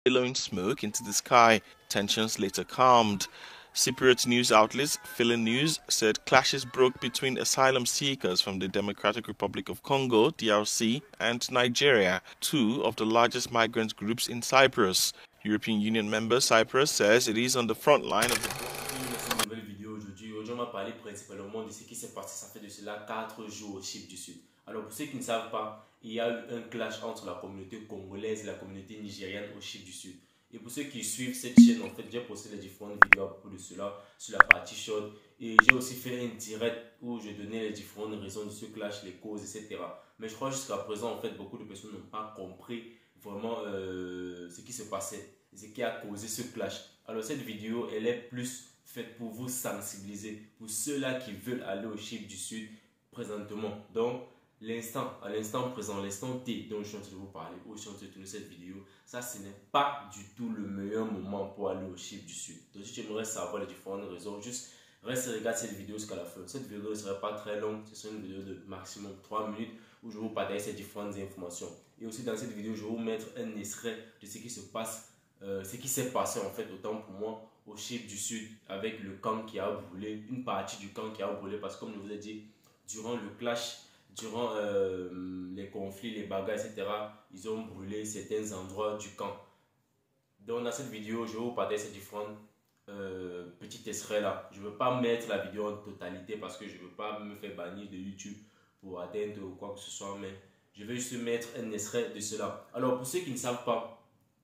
billowing smoke into the sky. Tensions later calmed. Cypriot news outlets Philonews said clashes broke between asylum seekers from the Democratic Republic of Congo, DRC, and Nigeria, two of the largest migrant groups in Cyprus. European Union member Cyprus says it is on the front line of the Cette nouvelle vidéo aujourd'hui, on va parler principalement de ce qui s'est passé, ça fait de cela 4 jours au Chypre du Sud. Alors pour ceux qui ne savent pas, il y a eu un clash entre la communauté congolaise et la communauté nigériane au Chypre du Sud. Et pour ceux qui suivent cette chaîne, en fait, j'ai posté les différentes vidéos à propos de cela sur la partie chaude. Et j'ai aussi fait un direct où je donnais les différentes raisons de ce clash, les causes, etc. Mais je crois jusqu'à présent, en fait, beaucoup de personnes n'ont pas compris vraiment ce qui se passait, ce qui a causé ce clash. Alors cette vidéo, elle est plus faite pour vous sensibiliser, pour ceux-là qui veulent aller au Chypre du Sud présentement. Donc, à l'instant présent, l'instant T dont je suis en train de vous parler, où je suis en train de tourner cette vidéo, ça ce n'est pas du tout le meilleur moment pour aller au Chypre du Sud. Donc si tu aimerais savoir les différentes raisons, juste reste et regarde cette vidéo jusqu'à la fin. Cette vidéo ne serait pas très longue, ce sera une vidéo de maximum 3 minutes où je vais vous partager ces différentes informations. Et aussi dans cette vidéo, je vais vous mettre un extrait de ce qui se passe, ce qui s'est passé en fait autant pour moi au Chypre du Sud avec le camp qui a brûlé, une partie du camp qui a brûlé parce que comme je vous ai dit, durant le clash, durant les conflits, les bagarres, etc., ils ont brûlé certains endroits du camp. Donc dans cette vidéo, je vais vous partager ces différents petits extraits là. Je ne veux pas mettre la vidéo en totalité parce que je ne veux pas me faire bannir de YouTube pour atteindre ou quoi que ce soit, mais je vais juste mettre un extrait de cela. Alors pour ceux qui ne savent pas,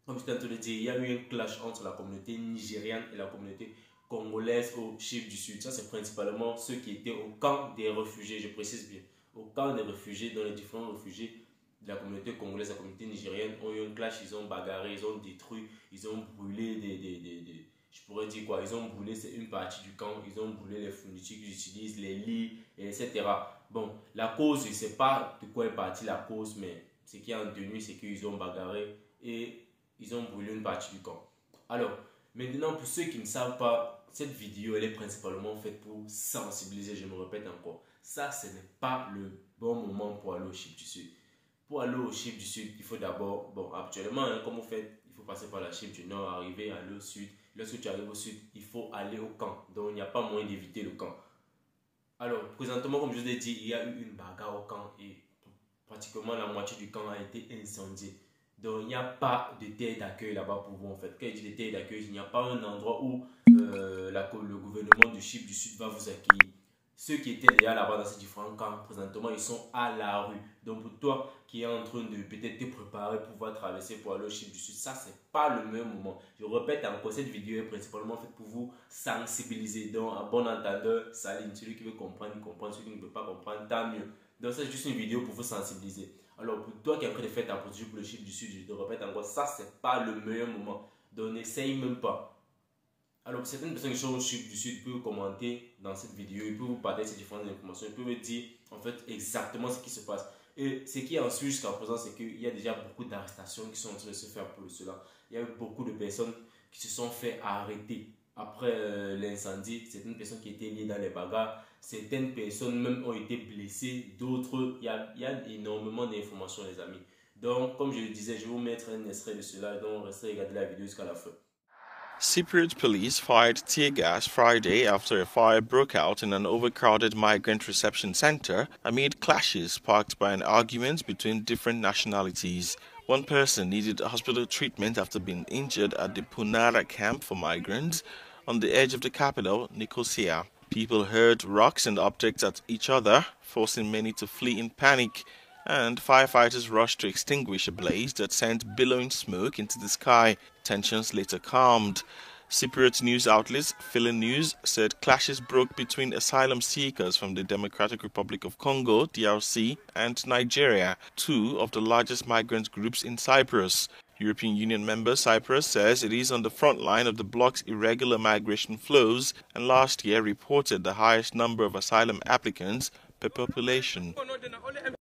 comme je t'ai en train de dire, il y a eu un clash entre la communauté nigériane et la communauté congolaise au Chypre du Sud. Ça, c'est principalement ceux qui étaient au camp des réfugiés, je précise bien. Au camp des réfugiés, dans les différents réfugiés de la communauté congolaise, la communauté nigérienne ont eu un clash, ils ont bagarré, ils ont détruit, ils ont brûlé je pourrais dire quoi, ils ont brûlé une partie du camp, ils ont brûlé les fournitures qu'ils utilisent, les lits, etc. Bon, la cause, je ne sais pas de quoi est partie la cause, mais ce qui est en tenue, c'est qu'ils ont bagarré et ils ont brûlé une partie du camp. Alors, maintenant, pour ceux qui ne savent pas, cette vidéo, elle est principalement faite pour sensibiliser, je me répète encore. Ça, ce n'est pas le bon moment pour aller au Chypre du Sud. Pour aller au Chypre du Sud, il faut d'abord, bon, actuellement, hein, comme vous faites, il faut passer par la Chypre du Nord, arriver, aller au Sud. Lorsque tu arrives au Sud, il faut aller au camp. Donc, il n'y a pas moyen d'éviter le camp. Alors, présentement, comme je vous ai dit, il y a eu une bagarre au camp et pratiquement la moitié du camp a été incendiée. Donc, il n'y a pas de terre d'accueil là-bas pour vous en fait. Quand je dis de terre d'accueil, il n'y a pas un endroit où le gouvernement du Chypre du Sud va vous accueillir. Ceux qui étaient déjà là-bas dans ces différents camps, présentement, ils sont à la rue. Donc, pour toi qui es en train de peut-être te préparer pour pouvoir traverser pour aller au Chypre du Sud, ça, c'est pas le meilleur moment. Je répète encore, cette vidéo est principalement faite pour vous sensibiliser. Donc, à bon entendeur, saline. Celui qui veut comprendre, comprendre. Celui qui ne veut pas comprendre, tant mieux. Donc, c'est juste une vidéo pour vous sensibiliser. Alors, pour toi qui es en train de faire ta procédure pour le Chypre du Sud, je te répète encore, ça, c'est pas le meilleur moment. Donc, n'essaye même pas. Alors, certaines personnes qui sont au Chypre du Sud peuvent commenter dans cette vidéo, ils peuvent vous partager ces différentes informations, ils peuvent vous dire en fait exactement ce qui se passe. Et ce qui est en suite jusqu'à présent, c'est qu'il y a déjà beaucoup d'arrestations qui sont en train de se faire pour cela. Il y a eu beaucoup de personnes qui se sont fait arrêter après l'incendie. Certaines personnes qui étaient liées dans les bagarres, certaines personnes même ont été blessées, d'autres, il y a énormément d'informations les amis. Donc, comme je le disais, je vais vous mettre un extrait de cela, donc restez regarder la vidéo jusqu'à la fin. Cypriot police fired tear gas Friday after a fire broke out in an overcrowded migrant reception center amid clashes sparked by an argument between different nationalities. One person needed hospital treatment after being injured at the Punara camp for migrants on the edge of the capital, Nicosia. People hurled rocks and objects at each other, forcing many to flee in panic, and firefighters rushed to extinguish a blaze that sent billowing smoke into the sky. Tensions later calmed. Cypriot news outlets Philonews said clashes broke between asylum seekers from the Democratic Republic of Congo, DRC, and Nigeria, two of the largest migrant groups in Cyprus. European Union member Cyprus says it is on the front line of the bloc's irregular migration flows and last year reported the highest number of asylum applicants per population.